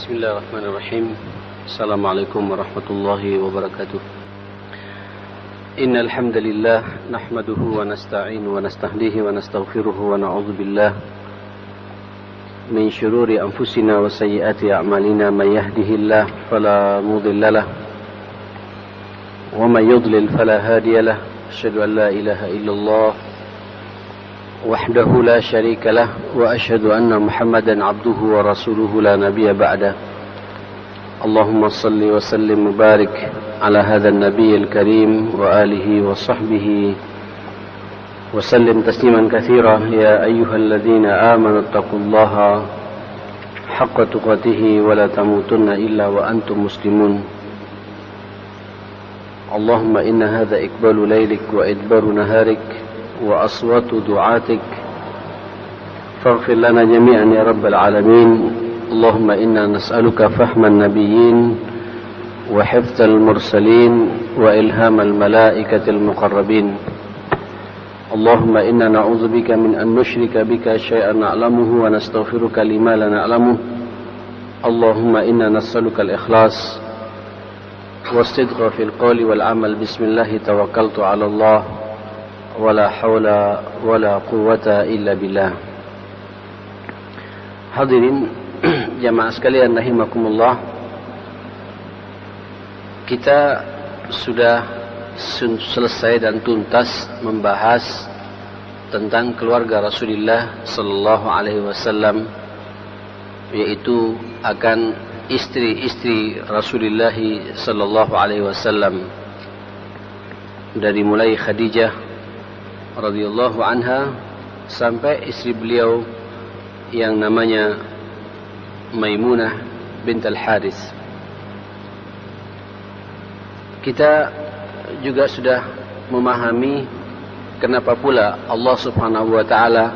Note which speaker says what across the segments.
Speaker 1: Bismillahirrahmanirrahim. Assalamualaikum warahmatullahi wabarakatuh. Innal hamdalillah nahmaduhu wa nasta'inu wa nastahdihi wa nastaghfiruhu wa na'udzu billah min shururi anfusina wa sayyiati a'malina. May yahdihillahu fala mudilla lahu wa may yudlil fala hadiya lahu. Asyhadu an la ilaha illallah wahdahu la syarika lah wa asyhadu anna Muhammadan abduhu wa rasuluhu la nabiyya ba'da. Allahumma salli wa sallim mubarak ala hadzal nabiyil karim wa alihi wa sahbihi wa sallim tasliman katsira. Ya ayyuhalladzina amanu taqullaha haqqa tuqatih wa la tamutunna illa wa antum muslimun. Allahumma inna hadza iqbalu lailik wa idbaru naharik وأصوات دعاتك فاغفر لنا جميعا يا رب العالمين. اللهم إنا نسألك فهم النبيين وحفظ المرسلين وإلهام الملائكة المقربين. اللهم إنا نعوذ بك من أن نشرك بك شيئا نعلمه ونستغفرك لما لا نعلمه. اللهم إنا نسألك الإخلاص والصدق في القول والعمل. بسم الله توكلت على الله wala haula wala quwwata illa billah. Hadirin jamaah sekalian rahimakumullah, kita sudah selesai dan tuntas membahas tentang keluarga Rasulullah sallallahu alaihi wasallam, yaitu akan istri-istri Rasulullah sallallahu alaihi wasallam, dari mulai Khadijah radhiyallahu anha sampai istri beliau yang namanya Maimunah bint al-Haris. Kita juga sudah memahami kenapa pula Allah Subhanahu wa taala,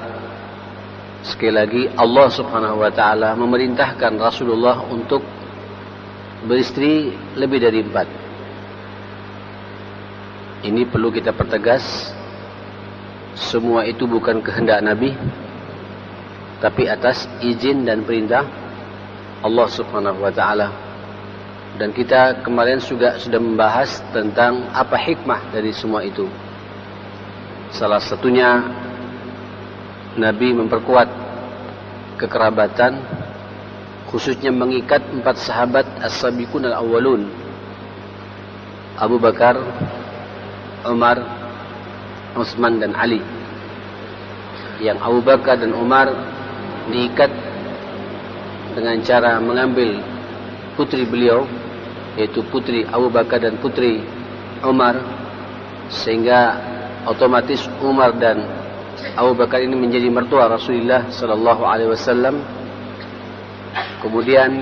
Speaker 1: sekali lagi Allah Subhanahu wa taala memerintahkan Rasulullah untuk beristri lebih dari 4. Ini perlu kita pertegas. Semua itu bukan kehendak Nabi, tapi atas izin dan perintah Allah Subhanahu wa taala. Dan kita kemarin juga sudah membahas tentang apa hikmah dari semua itu. Salah satunya Nabi memperkuat kekerabatan, khususnya mengikat 4 sahabat as-sabiqun al-awwalun, Abu Bakar, Umar, Utsman dan Ali. Yang Abu Bakar dan Umar diikat dengan cara mengambil putri beliau, yaitu putri Abu Bakar dan putri Umar, sehingga otomatis Umar dan Abu Bakar ini menjadi mertua Rasulullah sallallahu alaihi wasallam. Kemudian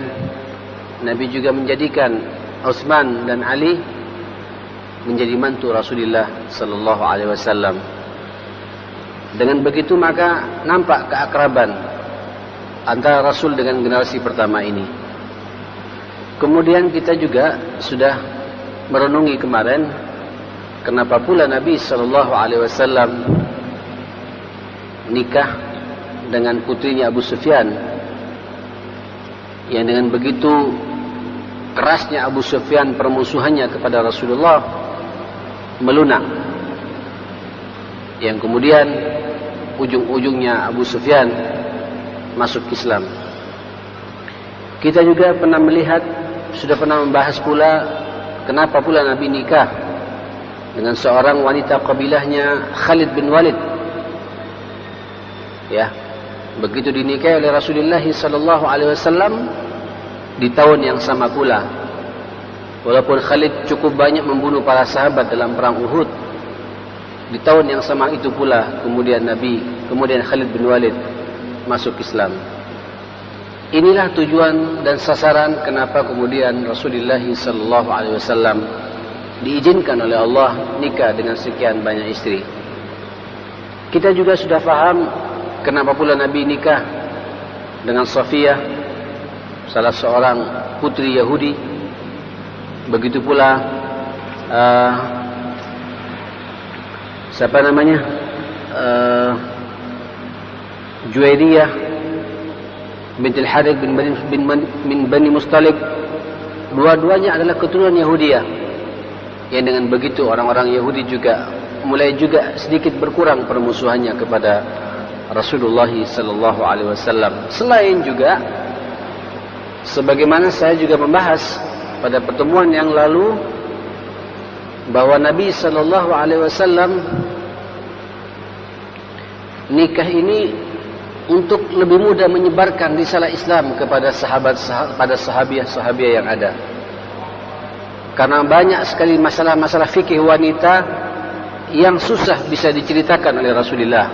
Speaker 1: Nabi juga menjadikan Utsman dan Ali menjadi mantu Rasulullah sallallahu alaihi wasallam. Dengan begitu maka nampak keakraban antara Rasul dengan generasi pertama ini. Kemudian kita juga sudah merenungi kemarin kenapa pula Nabi sallallahu alaihi wasallam nikah dengan putrinya Abu Sufyan, yang dengan begitu kerasnya Abu Sufyan permusuhannya kepada Rasulullah melunak, yang kemudian ujung-ujungnya Abu Sufyan masuk Islam. Kita juga pernah melihat, sudah pernah membahas pula kenapa pula Nabi nikah dengan seorang wanita kabilahnya Khalid bin Walid. Ya, begitu dinikahi oleh Rasulullah sallallahu alaihi wasallam di tahun yang sama pula. Walaupun Khalid cukup banyak membunuh para sahabat dalam perang Uhud, di tahun yang sama itu pula kemudian Khalid bin Walid masuk Islam. Inilah tujuan dan sasaran kenapa kemudian Rasulullah sallallahu alaihi wasallam diizinkan oleh Allah nikah dengan sekian banyak istri. Kita juga sudah faham kenapa pula Nabi nikah dengan Safiyah, salah seorang putri Yahudi. Begitu pula siapa namanya, Juwairiyah binti Al-Harith bin Bani Mustalib. Dua-duanya adalah keturunan Yahudiyah. Yang dengan begitu orang-orang Yahudi juga mulai juga sedikit berkurang permusuhannya kepada Rasulullah sallallahu alaihi wasallam. Selain juga sebagaimana saya juga membahas pada pertemuan yang lalu bahwa Nabi sallallahu alaihi wasallam nikah ini untuk lebih mudah menyebarkan risalah Islam kepada sahabiah yang ada. Karena banyak sekali masalah-masalah fikih wanita yang susah bisa diceritakan oleh Rasulullah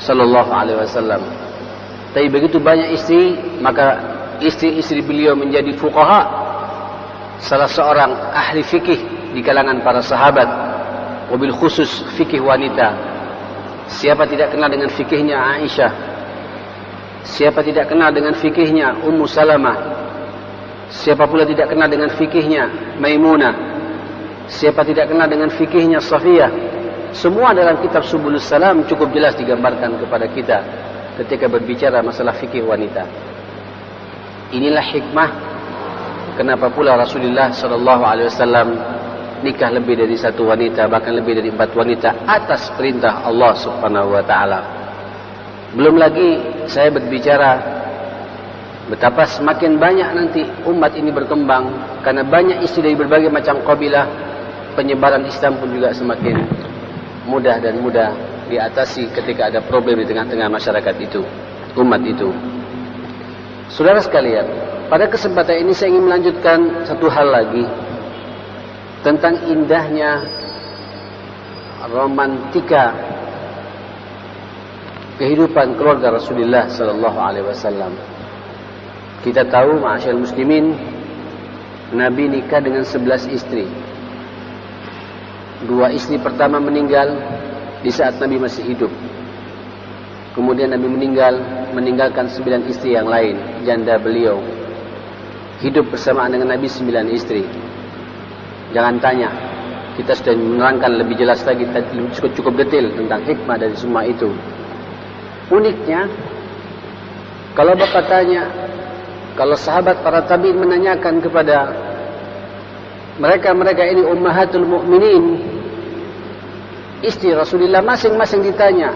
Speaker 1: sallallahu alaihi wasallam. Tapi begitu banyak istri, maka istri-istri beliau menjadi fuqaha, salah seorang ahli fikih di kalangan para sahabat, wabil khusus fikih wanita. Siapa tidak kenal dengan fikihnya Aisyah? Siapa tidak kenal dengan fikihnya Ummu Salamah? Siapa pula tidak kenal dengan fikihnya Maimunah? Siapa tidak kenal dengan fikihnya Safiyah? Semua dalam kitab Subulus Salam cukup jelas digambarkan kepada kita ketika berbicara masalah fikih wanita. Inilah hikmah kenapa pula Rasulullah sallallahu alaihi wasallam nikah lebih dari satu wanita, bahkan lebih dari 4 wanita atas perintah Allah Subhanahu wa taala. Belum lagi saya berbicara betapa semakin banyak nanti umat ini berkembang karena banyak istri dari berbagai macam kabilah, penyebaran Islam pun juga semakin mudah dan mudah diatasi ketika ada problem di tengah-tengah masyarakat itu, umat itu. Saudara sekalian, pada kesempatan ini saya ingin melanjutkan satu hal lagi tentang indahnya romantika kehidupan keluarga Rasulullah sallallahu alaihi wasallam. Kita tahu, ma'asyal muslimin, Nabi nikah dengan 11 istri. 2 istri pertama meninggal di saat Nabi masih hidup. Kemudian Nabi meninggalkan 9 istri yang lain, janda beliau. Hidup bersamaan dengan Nabi 9 istri. Jangan tanya, kita sudah menerangkan lebih jelas lagi, cukup detail tentang hikmah dari semua itu. Uniknya, kalau Bapak tanya, kalau sahabat para tabi'in menanyakan kepada mereka ini ummahatul mukminin, istri Rasulullah, masing-masing ditanya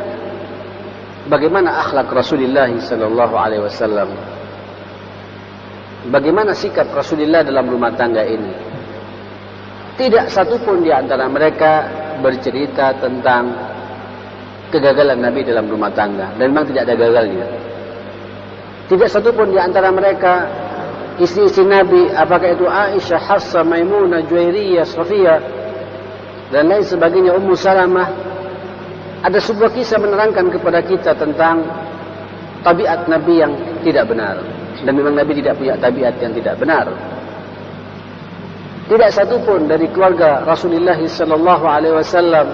Speaker 1: bagaimana akhlak Rasulullah sallallahu alaihi wasallam, bagaimana sikap Rasulullah dalam rumah tangga ini. Tidak satu pun di antara mereka bercerita tentang kegagalan Nabi dalam rumah tangga, dan memang tidak ada gagalnya. Tidak satu pun di antara mereka istri-istri Nabi, apakah itu Aisyah, Hafsah, Maimunah, Juwairiyah, Safiyah dan lain sebagainya, Ummu Salamah, ada sebuah kisah menerangkan kepada kita tentang tabiat Nabi yang tidak benar. Dan memang Nabi tidak punya tabiat yang tidak benar. Tidak satu pun dari keluarga Rasulullah sallallahu alaihi wasallam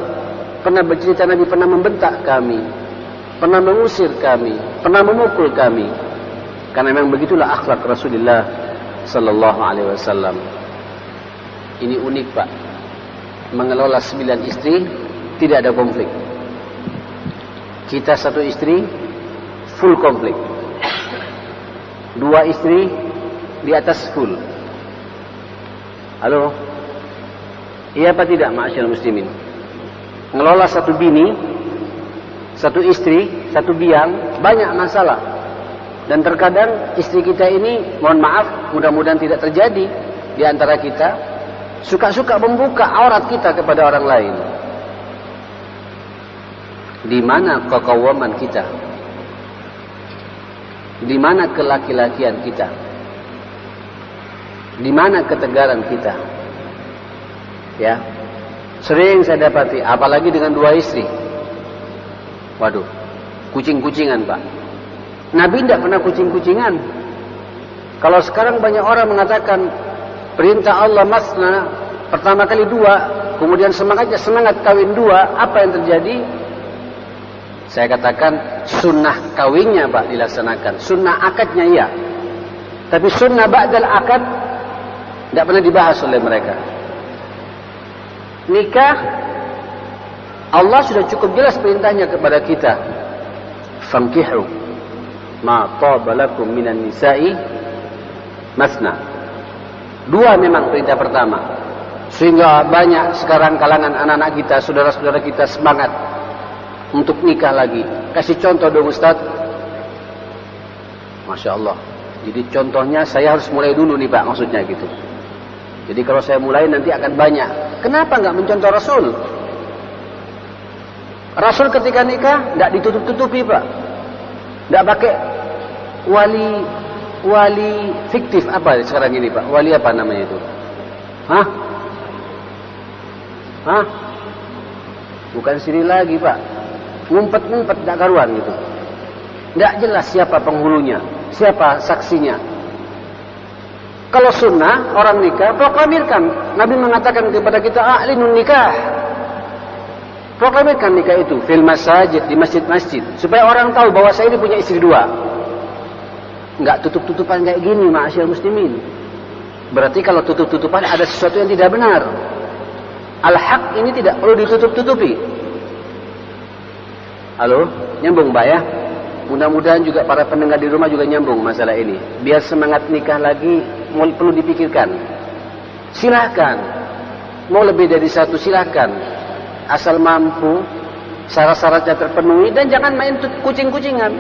Speaker 1: pernah bercerita Nabi pernah membentak kami, pernah mengusir kami, pernah memukul kami. Karena memang begitulah akhlak Rasulullah sallallahu alaihi wasallam. Ini unik, Pak. Mengelola 9 istri tidak ada konflik. Kita 1 istri full konflik. 2 istri di atas full. Halo? Iya apa tidak, ma'asyarul muslimin? Ngelola 1 bini, 1 istri, 1 biang, banyak masalah. Dan terkadang istri kita ini, mohon maaf, mudah-mudahan tidak terjadi di antara kita, suka-suka membuka aurat kita kepada orang lain. Di mana kekawaman kita? Di mana kelaki-lakian kita? Di mana ketegaran kita? Ya, sering saya dapati, apalagi dengan 2 istri. Waduh, kucing-kucingan, Pak. Nabi tidak pernah kucing-kucingan. Kalau sekarang banyak orang mengatakan perintah Allah masna, pertama kali 2, kemudian semangat kawin 2, apa yang terjadi? Saya katakan sunnah kawinnya, Pak, dilaksanakan. Sunnah akadnya iya. Tapi sunnah ba'dal akad tidak pernah dibahas oleh mereka. Nikah, Allah sudah cukup jelas perintahnya kepada kita. Famkihu. ma taba lakum minan nisa'i masna. Dua memang perintah pertama. Sehingga banyak sekarang kalangan anak-anak kita, saudara-saudara kita semangat untuk nikah lagi. Kasih contoh dong Ustaz. Masya Allah. Jadi contohnya saya harus mulai dulu nih Pak, maksudnya gitu. Jadi kalau saya mulai nanti akan banyak. Kenapa nggak mencontoh Rasul? Rasul ketika nikah nggak ditutup-tutupi Pak. Nggak pakai wali fiktif apa sekarang ini Pak? Wali apa namanya itu? Hah? Bukan sini lagi Pak. Ngumpet-ngumpet tak karuan gitu. Nggak jelas siapa penghulunya, siapa saksinya. Kalau sunnah orang nikah, proklamirkan. Nabi mengatakan kepada kita, a'linun nikah. Proklamirkan nikah itu fil masajid, di masjid-masjid, supaya orang tahu bahwa saya ini punya istri dua. Enggak tutup-tutupan kayak gini, ma'asyiral muslimin. Berarti kalau tutup-tutupan ada sesuatu yang tidak benar. Al-haq ini tidak perlu ditutup-tutupi. Halo, nyambung Mbak ya? Mudah-mudahan juga para pendengar di rumah juga nyambung masalah ini. Biar semangat nikah lagi perlu dipikirkan. Silahkan. Mau lebih dari satu silahkan. Asal mampu, syarat-syaratnya terpenuhi, dan jangan main kucing-kucingan.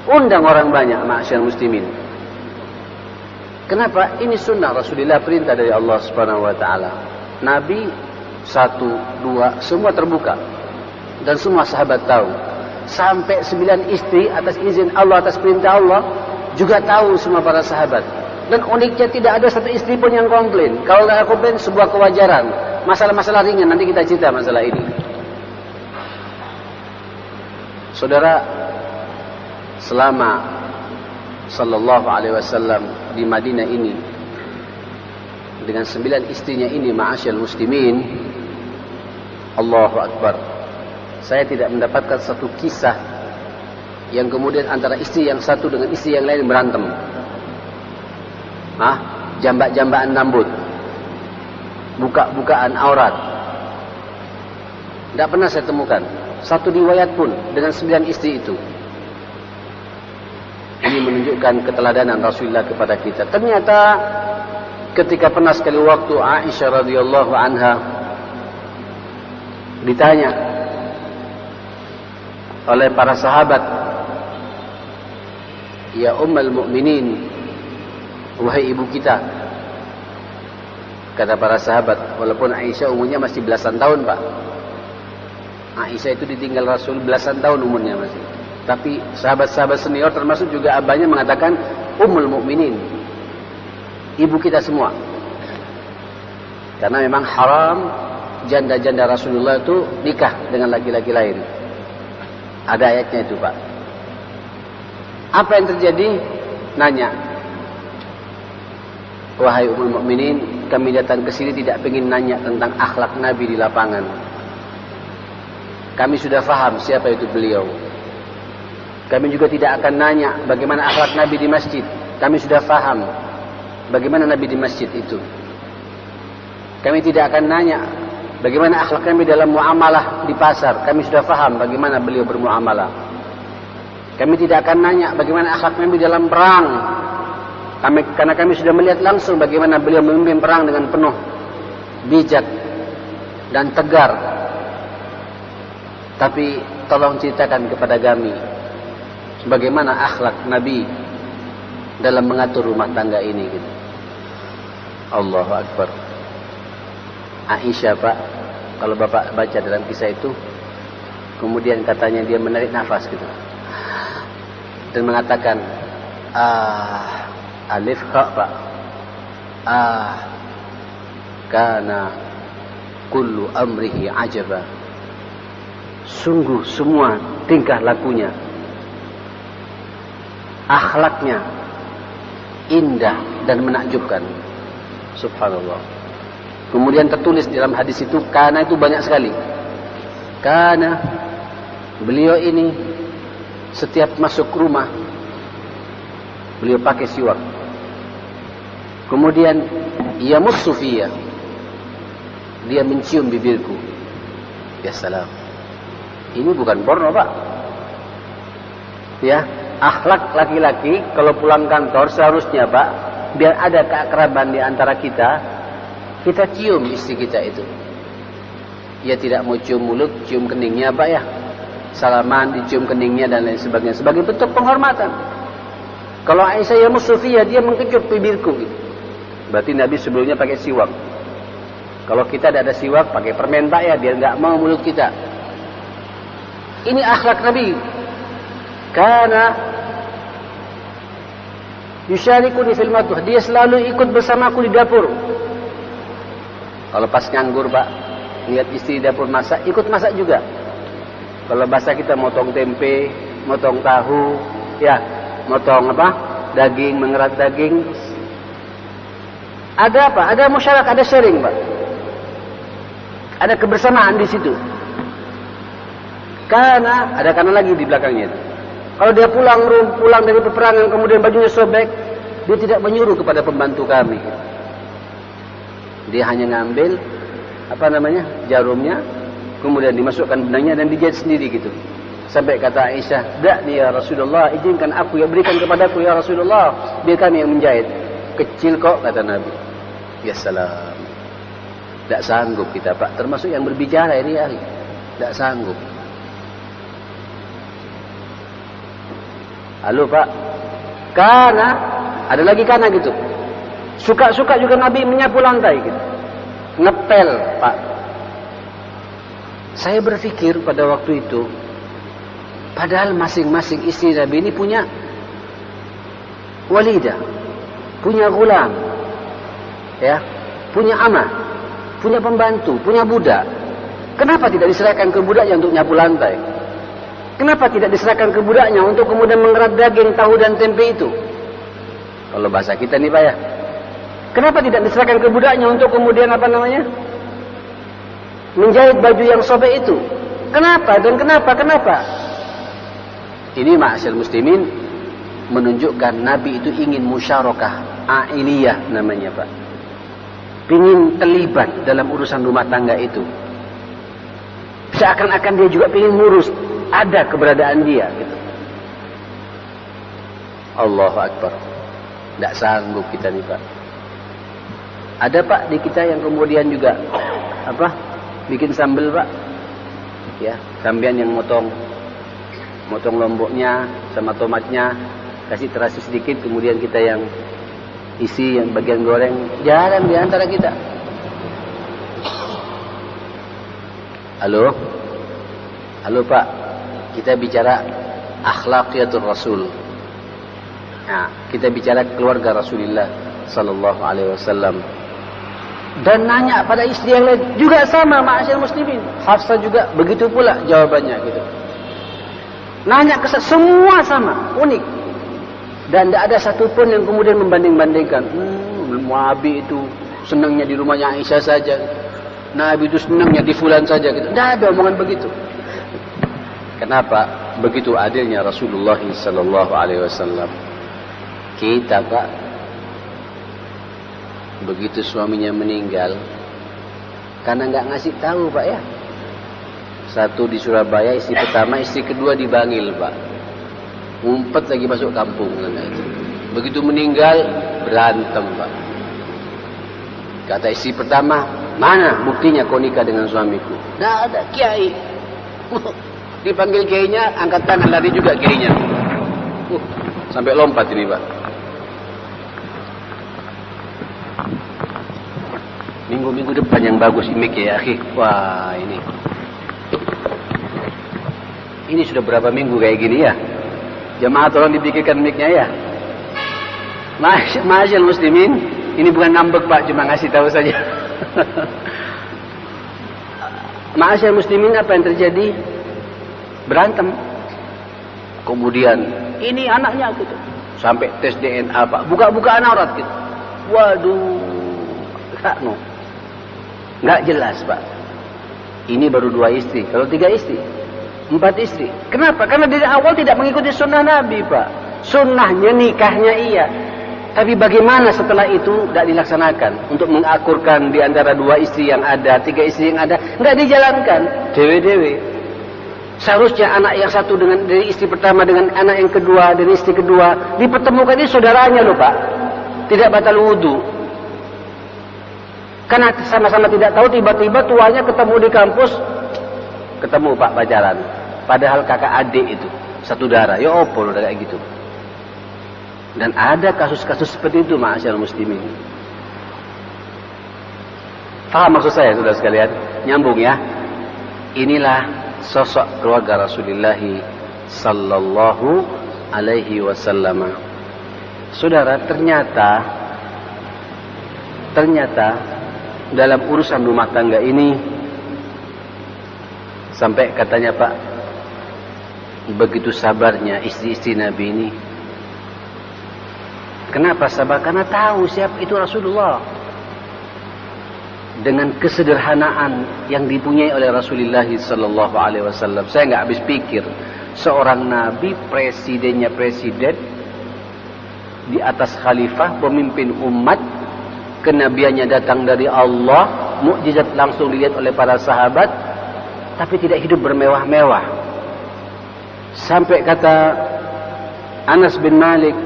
Speaker 1: Undang orang banyak, ma'asyiral muslimin. Kenapa? Ini sunnah Rasulullah, perintah dari Allah Subhanahu wa taala. Nabi 1, 2 semua terbuka. Dan semua sahabat tahu. Sampai 9 istri atas izin Allah, atas perintah Allah, juga tahu semua para sahabat. Dan uniknya tidak ada satu istri pun yang komplain. Kalau nggak komplain, sebuah kewajaran. Masalah-masalah ringan, nanti kita cerita masalah ini. Saudara, selama sallallahu alaihi wasallam di Madinah ini, dengan 9 istrinya ini, ma'asyiral muslimin, Allahu Akbar, saya tidak mendapatkan satu kisah yang kemudian antara istri yang satu dengan istri yang lain berantem. Jambak-jambakan rambut, buka-bukaan aurat. Tidak pernah saya temukan satu riwayat pun dengan 9 istri itu. Ini menunjukkan keteladanan Rasulullah kepada kita. Ternyata ketika pernah sekali waktu Aisyah radhiyallahu anha ditanya oleh para sahabat, ya Ummul Mukminin, wahai ibu kita. Kata para sahabat, walaupun Aisyah umurnya masih belasan tahun Pak. Aisyah itu ditinggal Rasul belasan tahun umurnya masih. Tapi sahabat-sahabat senior termasuk juga abahnya mengatakan Ummul Mukminin, ibu kita semua. Karena memang haram janda-janda Rasulullah itu nikah dengan laki-laki lain. Ada ayatnya itu Pak. Apa yang terjadi? Nanya, wahai Ummul Mukminin, kami datang ke sini tidak ingin nanya tentang akhlak Nabi di lapangan. Kami sudah faham siapa itu beliau. Kami juga tidak akan nanya bagaimana akhlak Nabi di masjid. Kami sudah faham bagaimana Nabi di masjid itu. Kami tidak akan nanya bagaimana akhlak Nabi dalam muamalah di pasar. Kami sudah faham bagaimana beliau bermuamalah. Kami tidak akan nanya bagaimana akhlak Nabi dalam perang. Karena kami sudah melihat langsung bagaimana beliau memimpin perang dengan penuh bijak dan tegar. Tapi tolong ceritakan kepada kami bagaimana akhlak Nabi dalam mengatur rumah tangga ini gitu. Allahu Akbar. Aisyah Pak, kalau Bapak baca dalam kisah itu, kemudian katanya dia menarik nafas gitu dan mengatakan, alif kha Pak, kana kullu amrihi ajaba. Sungguh semua tingkah lakunya, akhlaknya indah dan menakjubkan. Subhanallah. Kemudian tertulis dalam hadis itu, kana itu banyak sekali. Kana, beliau ini setiap masuk rumah beliau pakai siwak. Kemudian yamussu fiyya, dia mencium bibirku. Ya salam. Ini bukan porno Pak. Ya, akhlak laki-laki kalau pulang kantor seharusnya Pak, biar ada keakraban di antara kita, kita cium istri kita itu. Ya tidak mau cium mulut, cium keningnya Pak ya. Salaman, dicium keningnya dan lain sebagainya sebagai bentuk penghormatan. Kalau Aisyah ya Musufiyah, dia mengkecup bibirku gitu. Berarti Nabi sebelumnya pakai siwak. Kalau kita tidak ada siwak, pakai permen Pak ya, biar nggak mau mulut kita. Ini akhlak Nabi. Karena yusyarikuni fil matbukh, dia selalu ikut bersamaku di dapur. Kalau pas nganggur Pak, lihat istri di dapur masak, ikut masak juga. Kalau bahasa kita motong tempe, motong tahu, ya, motong apa? Daging, mengerat daging. Ada apa? Ada musyarak, ada sharing, Pak. Ada kebersamaan di situ. Karena lagi di belakangnya. Kalau dia pulang dari peperangan kemudian bajunya sobek, dia tidak menyuruh kepada pembantu kami. Dia hanya ngambil jarumnya, kemudian dimasukkan benangnya dan dijahit sendiri gitu. Sampai kata Aisyah, "Da'ni ya Rasulullah, izinkan aku, ya berikan kepadaku ya Rasulullah, biar kami yang menjahit." Kecil kok, kata Nabi. Ya salam. Tak sanggup kita Pak, termasuk yang berbicara ini ya. Tak sanggup. Halo Pak. Karena ada lagi karena gitu. Suka-suka juga Nabi menyapu lantai gitu. Ngepel Pak. Saya berpikir pada waktu itu, padahal masing-masing istri Nabi ini punya walidah, punya gulam, ya, punya amah, punya pembantu, punya budak. Kenapa tidak diserahkan ke budaknya untuk nyapu lantai? Kenapa tidak diserahkan ke budaknya untuk kemudian mengerat daging, tahu dan tempe itu? Kalau bahasa kita nih Pak ya. Kenapa tidak diserahkan ke budaknya untuk kemudian menjahit baju yang sobek itu? Kenapa dan kenapa? Ini ma'asyar muslimin menunjukkan Nabi itu ingin musyarakah a'iliyah namanya Pak. Ingin terlibat dalam urusan rumah tangga itu. Seakan-akan dia juga ingin ngurus, ada keberadaan dia gitu. Allahu Akbar. Tidak sanggup kita nih Pak. Ada Pak di kita yang kemudian juga bikin sambal Pak, ya, sambian yang motong lomboknya sama tomatnya, kasih terasi sedikit, kemudian kita yang isi yang bagian goreng. Jarang di antara kita. Halo Pak, kita bicara akhlaqiyatul Rasul. Nah, kita bicara keluarga Rasulullah Sallallahu Alaihi Wasallam. Dan nanya pada istri yang lain juga sama, ma'asyar muslimin. Hafsah juga begitu pula jawabannya gitu. Nanya ke semua sama, unik. Dan tidak ada satupun yang kemudian membanding-bandingkan. Nabi itu senangnya di rumahnya Aisyah saja. Nabi itu senangnya di fulan saja gitu. Tidak ada omongan begitu. Kenapa? Begitu adilnya Rasulullah Sallallahu Alaihi Wasallam. Kita Pak, begitu suaminya meninggal, karena nggak ngasih tahu Pak ya. Satu di Surabaya, istri pertama, istri kedua di Bangil Pak. Ngumpet lagi masuk kampung kan itu. Begitu meninggal berantem Pak. Kata istri pertama, "Mana buktinya kau nikah dengan suamiku?" "Nggak ada, kiai." Dipanggil kiainya, angkat tangan lari juga kiainya. Sampai lompat ini Pak. Minggu-minggu depan yang bagus imik ya akhi. Wah ini sudah berapa minggu kayak gini ya. Jamaah tolong dipikirkan mic-nya ya. Ma'asyal muslimin, ini bukan ngambek Pak, cuma ngasih tahu saja. Ma'asyal muslimin, apa yang terjadi? Berantem. Kemudian ini anaknya gitu. Sampai tes DNA Pak, buka-bukaan aurat gitu. Waduh, nggak jelas Pak. Ini baru 2 istri, kalau 3 istri, 4 istri. Kenapa? Karena dari awal tidak mengikuti sunnah Nabi Pak. Sunnahnya nikahnya iya, tapi bagaimana setelah itu tidak dilaksanakan untuk mengakurkan di antara 2 istri yang ada, 3 istri yang ada, nggak dijalankan, dewe-dewe. Seharusnya anak yang satu dari istri pertama dengan anak yang kedua dari istri kedua dipertemukan, ini saudaranya loh Pak. Tidak batal wudu. Karena sama-sama tidak tahu, tiba-tiba tuanya ketemu di kampus, ketemu Pak pacaran. Padahal kakak adik itu satu darah. Ya opo loh kayak gitu. Dan ada kasus-kasus seperti itu ma'asyiral muslimin. Paham maksud saya saudara sekalian? Nyambung ya. Inilah sosok keluarga Rasulullah sallallahu alaihi wasallam. Saudara, ternyata dalam urusan rumah tangga ini, sampai katanya Pak, begitu sabarnya istri-istri Nabi ini. Kenapa sabar? Karena tahu siapa itu Rasulullah. Dengan kesederhanaan yang dipunyai oleh Rasulullah sallallahu alaihi wasallam. Saya nggak habis pikir, seorang nabi, presidennya presiden, di atas khalifah, pemimpin umat, kenabiannya datang dari Allah, mukjizat langsung dilihat oleh para sahabat, tapi tidak hidup bermewah-mewah. Sampai kata Anas bin Malik,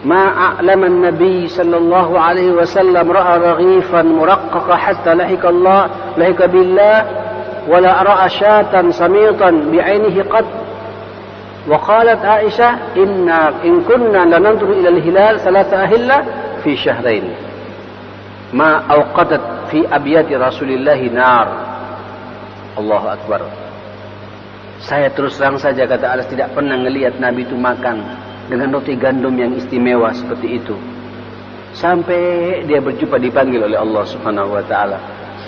Speaker 1: ما أعلم النبي صلى الله عليه وسلم رأى رغيفا مرققا حتى لحق بالله ولا رأى شاة سميطا بعينه قط. وقالت عائشة إن كنا لننظر إلى الهلال 3 أهلة في شهرين ما أوقدت في أبيات رسول الله نار. الله أكبر. Saya terus terang saja, kata Anas, tidak pernah melihat Nabi itu makan dengan roti gandum yang istimewa seperti itu. Sampai dia berjumpa, dipanggil oleh Allah Subhanahu wa taala.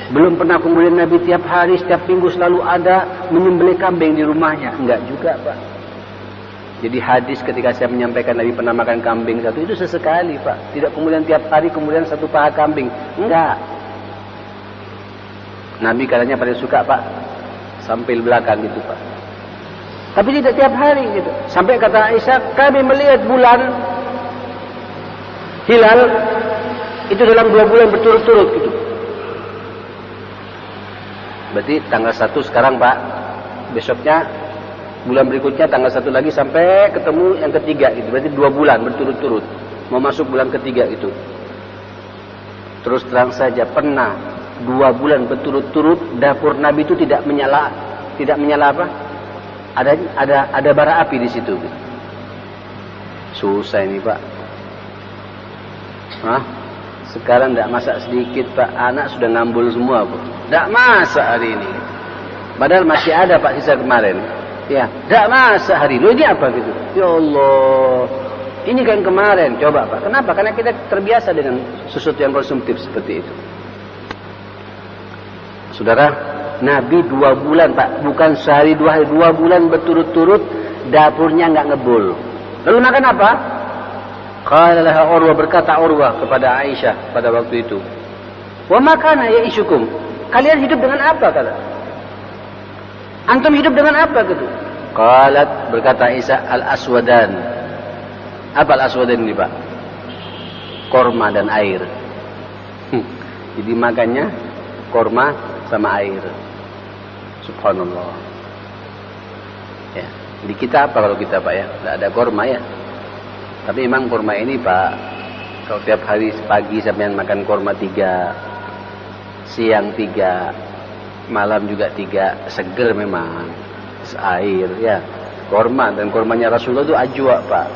Speaker 1: Belum pernah kemudian Nabi tiap hari, setiap minggu selalu ada menyembelih kambing di rumahnya. Enggak juga, Pak. Jadi hadis ketika saya menyampaikan Nabi pernah makan kambing satu, itu sesekali, Pak. Tidak kemudian tiap hari kemudian satu paha kambing. Enggak. Nabi katanya paling suka, Pak, sampil belakang gitu, Pak. Tapi tidak tiap hari gitu. Sampai kata Aisyah, kami melihat bulan hilal itu dalam 2 bulan berturut-turut gitu. Berarti tanggal 1 sekarang Pak, besoknya bulan berikutnya tanggal 1 lagi sampai ketemu yang ketiga gitu. Berarti 2 bulan berturut-turut. Mau masuk bulan ketiga itu. Terus terang saja, pernah 2 bulan berturut-turut dapur Nabi itu tidak menyala apa? Ada bara api di situ. Susah ini Pak. Sekarang tidak masak sedikit Pak, anak sudah ngambul semua Pak. Tidak masak hari ini. Padahal masih ada Pak sisa kemarin. Ya, tidak masak hari ini. Ini apa gitu? Ya Allah, ini kan kemarin. Coba Pak. Kenapa? Karena kita terbiasa dengan sesuatu yang konsumtif seperti itu. Saudara, Nabi 2 bulan Pak, bukan sehari 2 hari, 2 bulan berturut-turut dapurnya nggak ngebul. Lalu makan apa? Qala laha Urwah, berkata Urwah kepada Aisyah pada waktu itu, wa makana ya isyukum, kalian hidup dengan apa kata? Antum hidup dengan apa gitu? Qalat, berkata Aisyah, al-aswadan. Apa al-aswadan ini Pak? Korma dan air. Jadi makannya korma sama air. Subhanallah. Ya, di kita apa kalau kita Pak ya? Tidak ada korma ya. Tapi memang korma ini Pak, kalau tiap hari pagi sampai makan korma 3, siang 3, malam juga 3, seger memang. Air ya. Korma, dan kormanya Rasulullah itu ajwa Pak.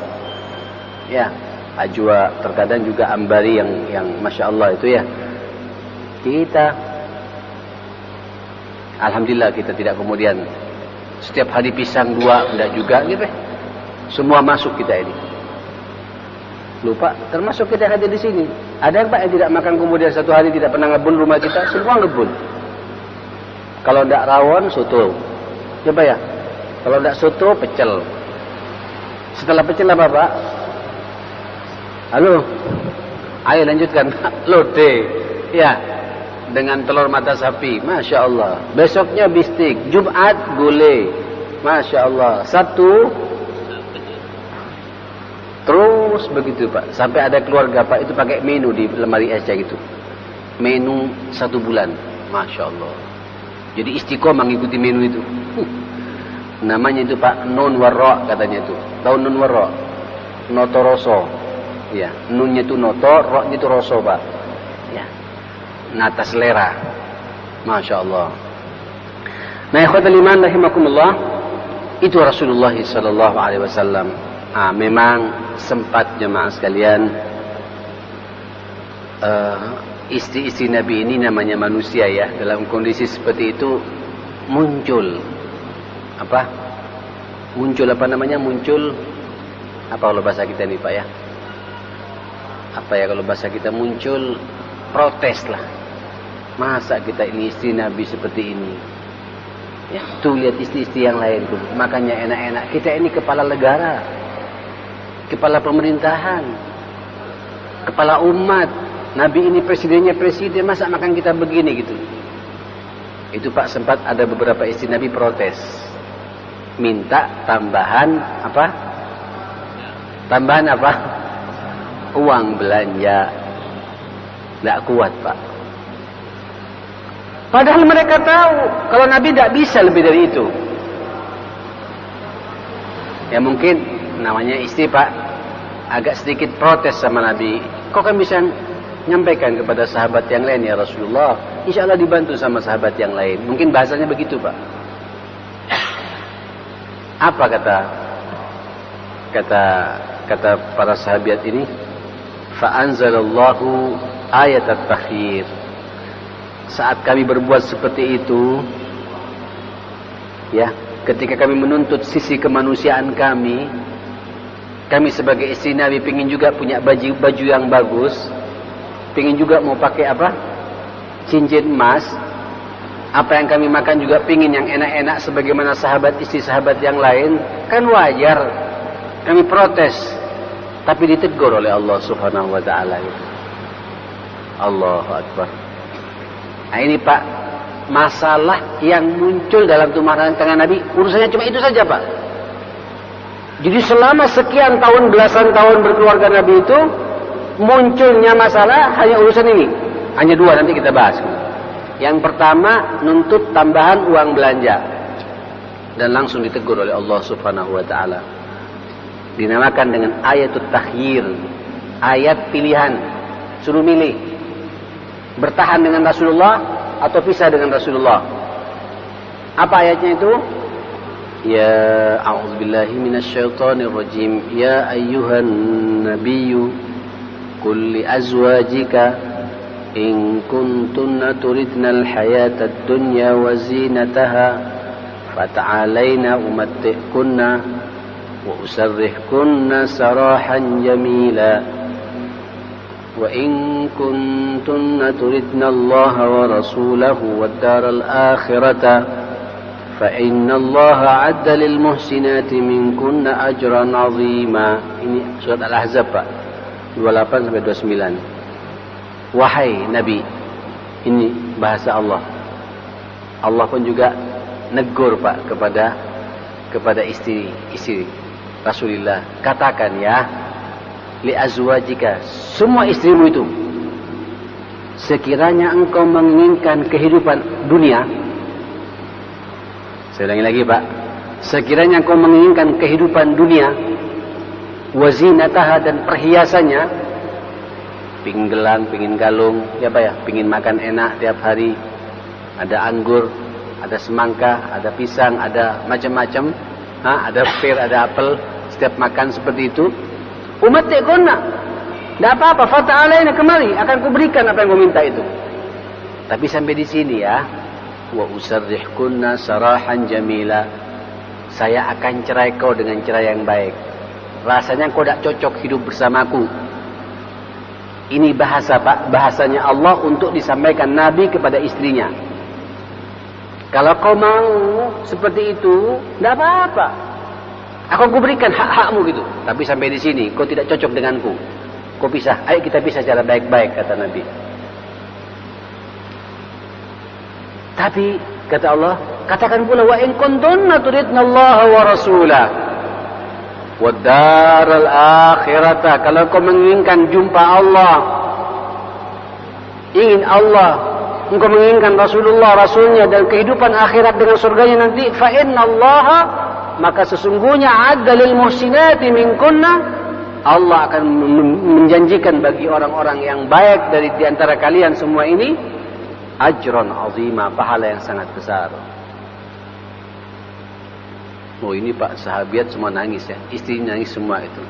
Speaker 1: Ya, ajwa, terkadang juga ambari yang Masya Allah itu ya. Kita alhamdulillah kita tidak kemudian setiap hari pisang 2, enggak juga gitu. Semua masuk kita ini. Lupa, termasuk kita hadir di sini. Ada Pak yang tidak makan kemudian 1 hari tidak pernah ngebul rumah kita, semua ngebul. Kalau enggak rawon, soto. Coba ya. Kalau enggak soto, pecel. Setelah pecel apa Pak? Halo. Ayo lanjutkan. Lode. Ya. Dengan telur mata sapi, Masya Allah. Besoknya bistik, Jumat gulai, Masya Allah. Sabtu, terus begitu Pak. Sampai ada keluarga Pak itu pakai menu di lemari es gitu. Menu 1 bulan, Masya Allah. Jadi istiqomah mengikuti menu itu. Namanya itu Pak nun warra katanya itu. Tahu nun warra? Noto roso. Ya, nunnya itu noto, ro-nya itu roso, Pak. Ya. Nata selera. Masya Allah. Nah, ikhwatul iman rahimakumullah, itu Rasulullah sallallahu alaihi wasallam. Memang sempat jemaah sekalian, istri-istri Nabi ini namanya manusia ya, dalam kondisi seperti itu muncul apa? Muncul apa namanya? Muncul apa kalau bahasa kita nih Pak ya? Apa ya kalau bahasa kita, muncul protes lah. Masa kita ini istri Nabi seperti ini? Ya, tuh lihat istri-istri yang lain tuh, makanya enak-enak. Kita ini kepala negara, kepala pemerintahan, kepala umat. Nabi ini presidennya presiden, masa makan kita begini gitu. Itu Pak, sempat ada beberapa istri Nabi protes, minta tambahan apa? Tambahan apa? Uang belanja. Tidak kuat Pak. Padahal mereka tahu kalau Nabi tidak bisa lebih dari itu. Ya mungkin namanya istri Pak, agak sedikit protes sama Nabi. Kok kan bisa nyampaikan kepada sahabat yang lain ya Rasulullah? Insya Allah dibantu sama sahabat yang lain. Mungkin bahasanya begitu Pak. Apa kata para sahabat ini? Fa'anzalallahu ayat at-takhir. Saat kami berbuat seperti itu, ya, ketika kami menuntut sisi kemanusiaan kami sebagai istri Nabi pingin juga punya baju yang bagus, pingin juga mau pakai apa? Cincin emas. Apa yang kami makan juga pingin yang enak-enak sebagaimana istri sahabat yang lain. Kan wajar kami protes, tapi ditegur oleh Allah Subhanahu wa taala itu. Allahu Akbar. Nah ini Pak, masalah yang muncul dalam rumah tangga Nabi, urusannya cuma itu saja Pak. Jadi selama sekian tahun, belasan tahun berkeluarga Nabi itu, munculnya masalah hanya urusan ini. Hanya dua, nanti kita bahas. Yang pertama, nuntut tambahan uang belanja. Dan langsung ditegur oleh Allah Subhanahu wa taala. Dinamakan dengan ayatut takhyir, ayat pilihan, suruh milih. Bertahan dengan Rasulullah atau pisah dengan Rasulullah. Apa ayatnya itu? Ya a'udzubillahi minasyaitonir rajim. Ya ayyuhan nabiyyu qul li azwajika in kuntunna turidnal hayatad dunya wa zinataha fata'alaina umatti'kunna wa usarrihkunna sarahan jamila. وإن كنتن تردن الله ورسوله والدار الآخرة فإن الله أعد للمحسنات منكن أجرا عظيما. Ini surat Al-Ahzab Pak, 28-29. Wahai Nabi, ini bahasa Allah. Allah pun juga negur Pak kepada istri Rasulullah. Katakan ya, li azwajika, semua istrimu itu, sekiranya engkau menginginkan kehidupan dunia. Saya ulangi lagi Pak, sekiranya engkau menginginkan kehidupan dunia, wazinataha, dan perhiasannya, pingin gelang, pingin galung, ya Pak ya, pingin makan enak tiap hari, ada anggur, ada semangka, ada pisang, ada macam-macam, ada pir, ada apel, setiap makan seperti itu. Umatti'kunna, tidak apa-apa, fata'alaina, kemari akan kuberikan apa yang kau minta itu. Tapi sampai di sini ya, wa usarrihkunna sarahan jamila, saya akan cerai kau dengan cerai yang baik. Rasanya kau tidak cocok hidup bersamaku. Ini bahasa Pak, bahasanya Allah untuk disampaikan Nabi kepada istrinya. Kalau kau mau seperti itu, tidak apa-apa, aku berikan hak-hakmu gitu. Tapi sampai di sini, kau tidak cocok denganku, kau pisah. Ayo kita pisah secara baik-baik, kata Nabi. Tapi kata Allah, katakan pula, wa in kuntunna turidna Allah wa rasulah wad daral akhirata, kalau kau menginginkan jumpa Allah, ingin Allah, engkau menginginkan Rasulullah, Rasulnya, dan kehidupan akhirat dengan surganya nanti, fa inna Allah maka sesungguhnya adda lil muhsinati minkunna, Allah akan menjanjikan bagi orang-orang yang baik dari di antara kalian semua ini ajran azima, pahala yang sangat besar. Oh ini Pak, sahabat semua nangis ya, istri nangis semua itu.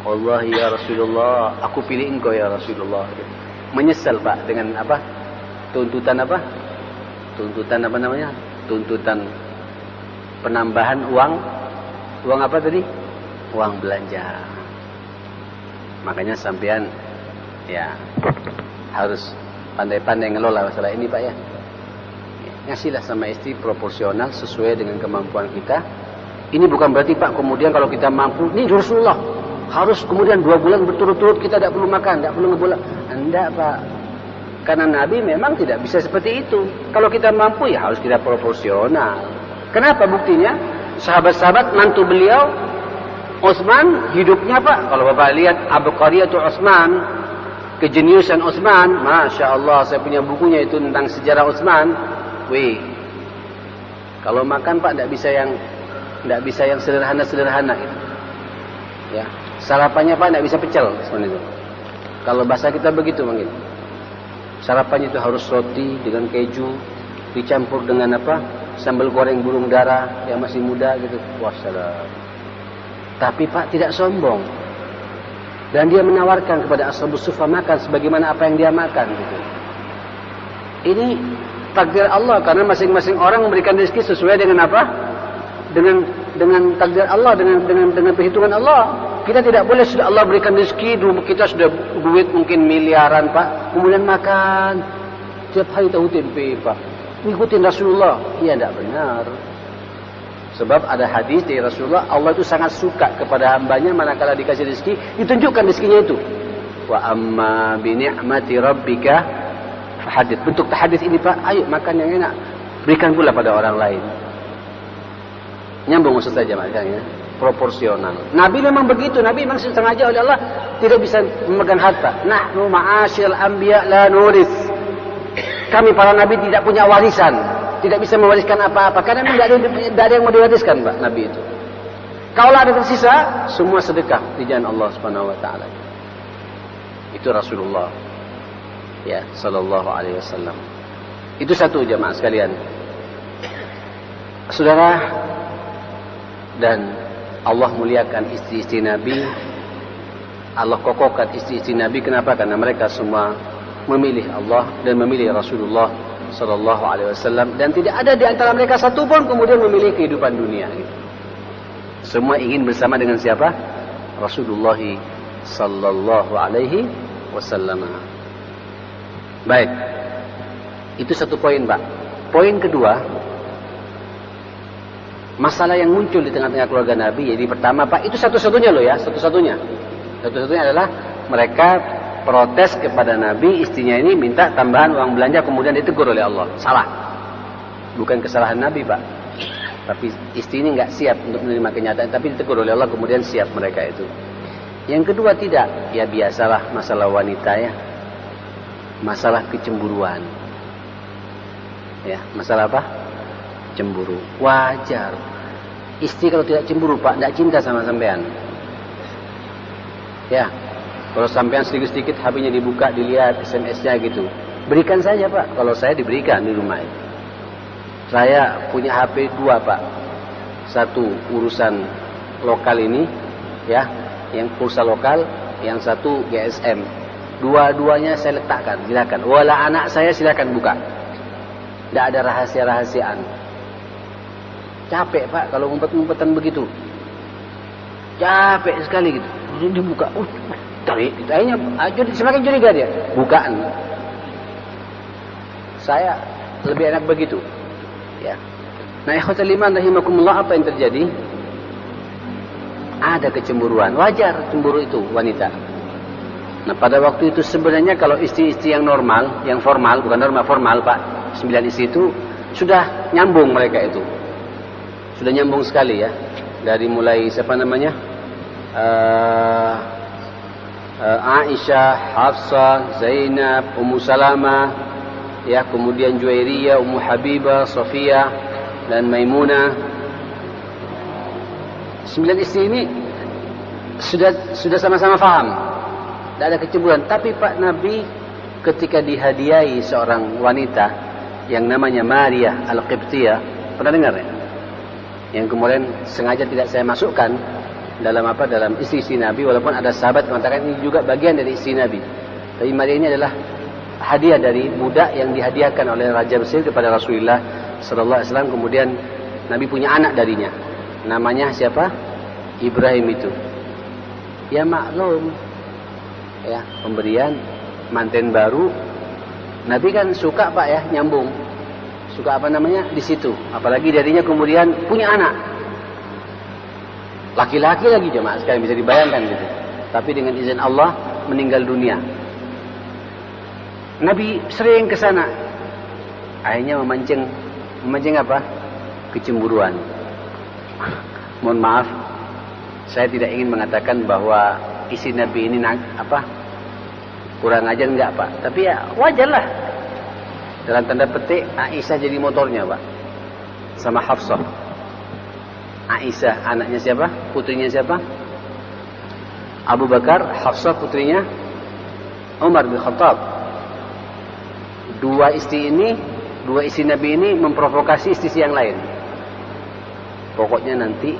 Speaker 1: Allah ya Rasulullah, aku pilih engkau ya Rasulullah. Menyesal Pak dengan apa? Tuntutan apa? Tuntutan apa namanya? Tuntutan penambahan uang. Uang apa tadi? Uang belanja. Makanya sampean ya harus pandai-pandai ngelola masalah ini Pak ya. Ngasihlah sama istri proporsional sesuai dengan kemampuan kita. Ini bukan berarti Pak kemudian kalau kita mampu, ini Rasulullah harus kemudian 2 bulan berturut-turut kita tidak perlu makan, tidak perlu ngebola. Enggak Pak. Karena Nabi memang tidak bisa seperti itu. Kalau kita mampu ya harus kita proporsional. Kenapa buktinya? Sahabat-sahabat mantu beliau Utsman hidupnya Pak. Kalau Bapak lihat Abqariyatu Utsman, kejeniusan Utsman, Masya Allah, saya punya bukunya itu tentang sejarah Utsman. Wih, kalau makan Pak tidak bisa yang sederhana-sederhana gitu. Ya, sarapannya Pak tidak bisa pecel seperti itu. Kalau bahasa kita begitu mungkin. Sarapannya itu harus roti dengan keju dicampur dengan apa? Sambal goreng burung dara yang masih muda gitu. Wassalam. Tapi Pak tidak sombong. Dan dia menawarkan kepada Ashabus Suffah makan sebagaimana apa yang dia makan gitu. Ini takdir Allah karena masing-masing orang memberikan rezeki sesuai dengan apa? Dengan takdir Allah, dengan perhitungan Allah. Kita tidak boleh sudah Allah berikan rezeki, kita sudah duit mungkin miliaran Pak, kemudian makan tiap hari tahu tempe Pak, ngikutin Rasulullah. Iya tidak benar. Sebab ada hadis dari Rasulullah, Allah itu sangat suka kepada hambanya manakala dikasih rezeki, ditunjukkan rezekinya itu. Wa amma bi ni'mati rabbika fahadits. Bentuk tahadits ini Pak, ayo makan yang enak, berikan pula pada orang lain. Nyambung maksud saja makanya proporsional. Nabi memang begitu. Nabi memang sengaja oleh Allah tidak bisa memegang harta. Nahnu ma'asyil anbiya la nuris. Kami para nabi tidak punya warisan, tidak bisa mewariskan apa-apa karena memang tidak ada yang mau diwariskan Pak Nabi itu. Kalau ada tersisa, semua sedekah di jalan Allah Subhanahu wa taala. Itu Rasulullah. Ya, sallallahu alaihi wasallam. Itu satu jamaah sekalian. Saudara, dan Allah muliakan istri-istri Nabi. Allah kokohkan istri-istri Nabi. Kenapa? Karena mereka semua memilih Allah dan memilih Rasulullah sallallahu alaihi wasallam, dan tidak ada di antara mereka satu pun kemudian memilih kehidupan dunia gitu. Semua ingin bersama dengan siapa? Rasulullah sallallahu alaihi wasallam. Baik. Itu satu poin, Pak. Poin kedua, masalah yang muncul di tengah-tengah keluarga Nabi. Jadi pertama Pak, itu satu-satunya loh ya, satu-satunya adalah mereka protes kepada Nabi, istrinya ini minta tambahan uang belanja, kemudian ditegur oleh Allah. Salah. Bukan kesalahan Nabi Pak, tapi istri ini nggak siap untuk menerima kenyataan, tapi ditegur oleh Allah, kemudian siap mereka itu. Yang kedua tidak, ya biasalah masalah wanita ya, masalah kecemburuan. Ya, masalah apa? Cemburu. Wajar. Istri kalau tidak cemburu Pak, tidak cinta sama sampean. Ya, kalau sampean sedikit-sedikit HP-nya dibuka, dilihat SMS-nya gitu, berikan saja Pak. Kalau saya diberikan di rumah itu. Saya punya HP 2 Pak. Satu urusan lokal ini, ya, yang pulsa lokal, yang satu GSM. Dua-duanya saya letakkan, silakan. Wala anak saya silakan buka. Tidak ada rahasia-rahasiaan. Capek Pak kalau ngumpet-ngumpetan begitu. Capek sekali gitu. Dibuka, tarik. Akhirnya semakin curiga dia. Bukaan. Saya lebih enak begitu. Ya. Nah, ikhwatal iman rahimakumullah, apa yang terjadi? Ada kecemburuan. Wajar cemburu itu wanita. Nah, pada waktu itu sebenarnya kalau istri-istri yang normal, yang formal, bukan normal, formal Pak, 9 istri itu sudah nyambung mereka itu. Sudah nyambung sekali ya. Dari mulai siapa namanya? Aisyah, Hafsah, Zainab, Ummu Salamah, ya, kemudian Juwairiyah, Ummu Habibah, Sofiyah dan Maimunah. 9 istri ini sudah sama-sama faham, tidak ada kecemburuan. Tapi Pak Nabi ketika dihadiahi seorang wanita yang namanya Maria Al-Qibtiyah, pernah dengar ya? Yang kemudian sengaja tidak saya masukkan dalam istri-istri Nabi, walaupun ada sahabat mengatakan ini juga bagian dari istri Nabi. Tapi Maria ini adalah hadiah dari budak yang dihadiahkan oleh Raja Mesir kepada Rasulullah sallallahu alaihi wasallam. Kemudian Nabi punya anak darinya. Namanya siapa? Ibrahim itu. Ya maklum. Ya, pemberian manten baru. Nabi kan suka Pak ya, nyambung. Suka di situ. Apalagi darinya kemudian punya anak. Laki-laki lagi jemaah sekalian, bisa dibayangkan gitu. Tapi dengan izin Allah meninggal dunia. Nabi sering ke sana. Akhirnya memancing apa? Kecemburuan. Mohon maaf, saya tidak ingin mengatakan bahwa isi Nabi ini kurang ajar, enggak Pak. Tapi ya wajarlah. Dalam tanda petik Aisyah jadi motornya Pak. Sama Hafsah. Aisyah anaknya siapa? Putrinya siapa? Abu Bakar. Hafsah putrinya Umar bin Khattab. Dua istri Nabi ini memprovokasi istri yang lain. Pokoknya nanti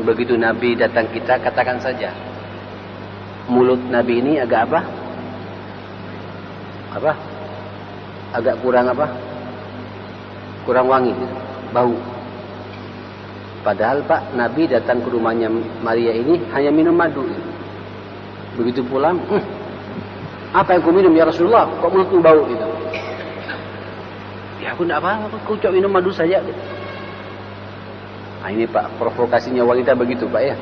Speaker 1: begitu Nabi datang kita, katakan saja mulut Nabi ini agak agak kurang kurang wangi, bau. Padahal Pak, Nabi datang ke rumahnya Maria ini hanya minum madu. Begitu pulang, apa yang kau minum ya Rasulullah? Kok mulutmu bau gitu? Ya aku tidak apa-apa, aku cuma minum madu saja. Nah ini Pak, provokasinya wanita begitu Pak ya.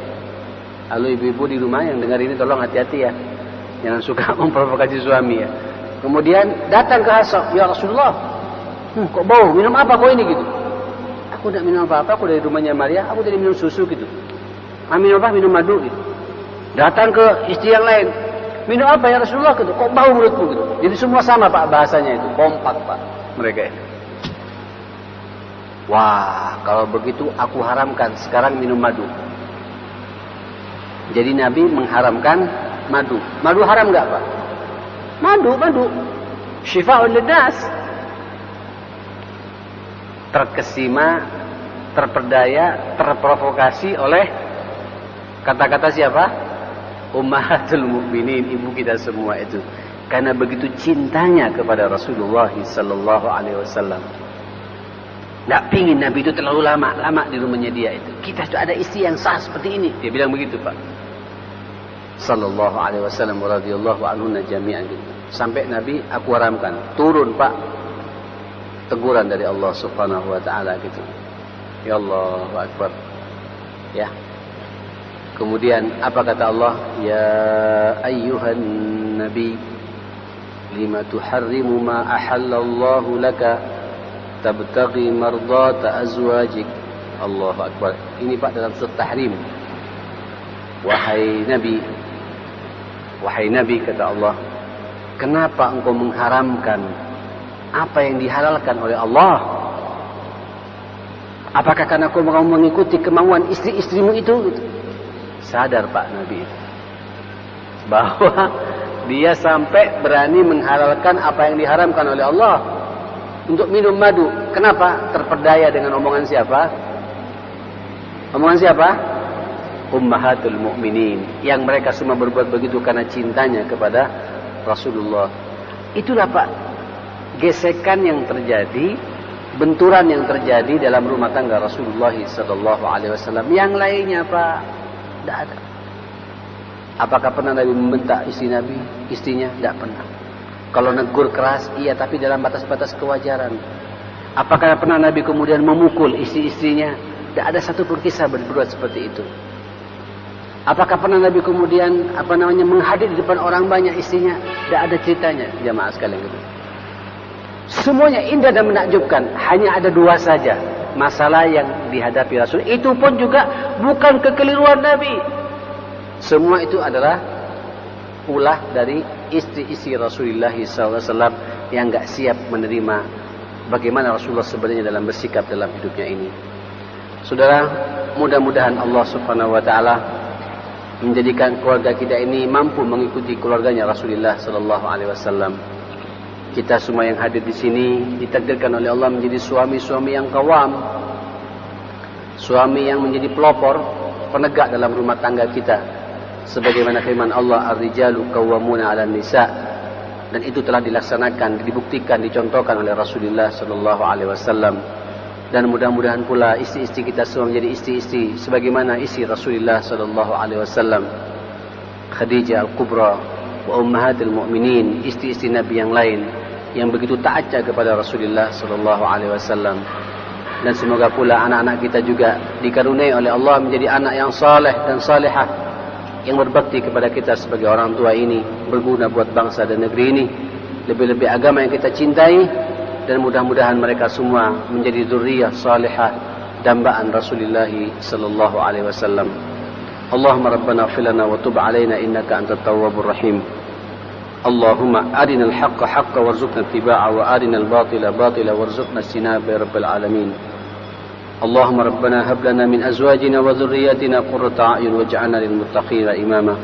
Speaker 1: Halo ibu-ibu di rumah yang dengar ini tolong hati-hati ya. Jangan suka memprovokasi suami ya. Kemudian datang ke Hafsah, ya Rasulullah, kok bau? Minum apa kau ini gitu? Aku tidak minum apa-apa, aku dari rumahnya Maria, aku tadi minum susu gitu. Minum apa? Minum madu gitu. Datang ke istri yang lain, minum apa ya Rasulullah gitu? Kok bau mulutmu gitu? Jadi semua sama Pak bahasanya itu, kompak Pak mereka ini. Wah, kalau begitu aku haramkan sekarang minum madu. Jadi Nabi mengharamkan madu. Madu haram enggak Pak? Madu. Syifa'un linnas. Terkesima, terperdaya, terprovokasi oleh kata-kata siapa? Ummahatul Mukminin, ibu kita semua itu. Karena begitu cintanya kepada Rasulullah sallallahu alaihi wasallam. Tak pingin Nabi itu terlalu lama di rumahnya dia itu. Kita sudah ada istri yang sah seperti ini. Dia bilang begitu Pak. Sallallahu alaihi wasallam radhiyallahu anhunna jami'an gitu. Sampai Nabi aku haramkan. Turun Pak. Teguran dari Allah Subhanahu wa taala gitu. Ya Allahu akbar. Ya. Kemudian apa kata Allah? Ya ayyuhan nabi lima tuharrimu ma ahallallahu laka tabtaghi mardata azwajik. Allahu akbar. Ini Pak dalam surat Tahrim. Wahai Nabi kata Allah, kenapa engkau mengharamkan apa yang dihalalkan oleh Allah? Apakah karena kau mau mengikuti kemauan istri-istrimu itu? Sadar Pak Nabi itu bahwa dia sampai berani menghalalkan apa yang diharamkan oleh Allah untuk minum madu. Kenapa? Terperdaya dengan omongan siapa? Omongan siapa? Ummahatul Mukminin, yang mereka semua berbuat begitu karena cintanya kepada Rasulullah. Itulah Pak gesekan yang terjadi, benturan yang terjadi dalam rumah tangga Rasulullah sallallahu alaihi wasallam. Yang lainnya Pak tidak ada. Apakah pernah Nabi membentak istrinya? Tidak pernah. Kalau negur keras, iya, tapi dalam batas-batas kewajaran. Apakah pernah Nabi kemudian memukul istri-istrinya? Tidak ada satu pun kisah berbuat seperti itu. Apakah pernah Nabi kemudian menghadir di depan orang banyak istrinya? Tidak ada ceritanya, jamaah sekalian gitu. Semuanya indah dan menakjubkan. Hanya ada dua saja masalah yang dihadapi Rasul. Itu pun juga bukan kekeliruan Nabi. Semua itu adalah ulah dari istri-istri Rasulullah SAW yang enggak siap menerima bagaimana Rasulullah sebenarnya dalam bersikap dalam hidupnya ini. Saudara, mudah-mudahan Allah Subhanahu wa taala menjadikan keluarga kita ini mampu mengikuti keluarganya Rasulullah sallallahu alaihi wasallam. Kita semua yang hadir di sini ditakdirkan oleh Allah menjadi suami-suami yang qawam, suami yang menjadi pelopor, penegak dalam rumah tangga kita. Sebagaimana firman Allah, ar-rijalu qawwamuna 'alan nisa, dan itu telah dilaksanakan, dibuktikan, dicontohkan oleh Rasulullah sallallahu alaihi wasallam. Dan mudah-mudahan pula istri-istri kita semua menjadi istri-istri sebagaimana istri Rasulullah sallallahu alaihi wasallam, Khadijah al-Kubra wa ummahatul mu'minin, istri-istri Nabi yang lain yang begitu taatnya kepada Rasulullah sallallahu alaihi wasallam. Dan semoga pula anak-anak kita juga dikaruniai oleh Allah menjadi anak yang saleh dan salihah, yang berbakti kepada kita sebagai orang tua ini, berguna buat bangsa dan negeri ini, lebih-lebih agama yang kita cintai. Dan mudah-mudahan mereka semua menjadi zuriyah salihah dambaan Rasulullah sallallahu alaihi wasallam. Allahumma rabbana ighfir lana wa tub alaina innaka antat tawwabur rahim. Allahumma arinal haqqa haqqan warzuqna ittiba'a wa arinal batila batila warzuqna ijtinaba ya rabbal alamin. Allahumma rabbana hab lana min azwajina wa dhurriyyatina qurrata a'yun waj'alna lil muttaqina imama.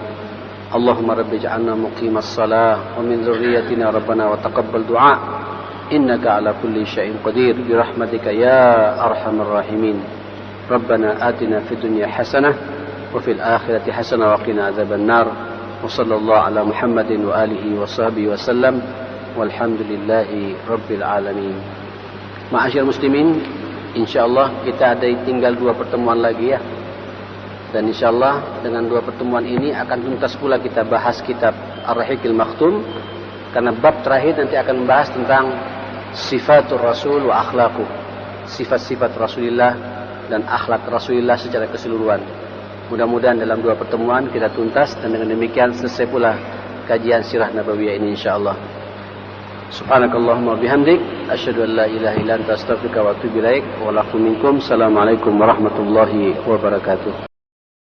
Speaker 1: Allahumma rabbi ij'alna muqimas salah wa min dhurriyyatina rabbana wa taqabbal du'a. Innaka ala kulli syai'in qadir birahmatika ya arhamar rahimin. Rabbana atina fid dunya hasanah wa fil akhirati hasanah wa qina adzaban nar. Wa sallallahu ala Muhammadin wa alihi wa sahbihi wa sallam. Walhamdulillahi rabbil alamin. Ma'asyiral muslimin, insyaallah kita ada tinggal 2 pertemuan lagi ya. Dan insyaallah dengan 2 pertemuan ini akan tuntas pula kita bahas kitab Ar-Rahiqil Makhtum, karena bab terakhir nanti akan membahas tentang sifatul Rasul wa akhlaqu, sifat-sifat Rasulullah dan akhlak Rasulullah secara keseluruhan. Mudah-mudahan dalam 2 pertemuan kita tuntas, dan dengan demikian selesai pula kajian sirah nabawiyah ini insyaallah. Subhanakallahumma bihamdik asyhadu an la ilaha illa anta astaghfiruka wa atubu ilaik wa lakum minkum. Assalamualaikum warahmatullahi wabarakatuh.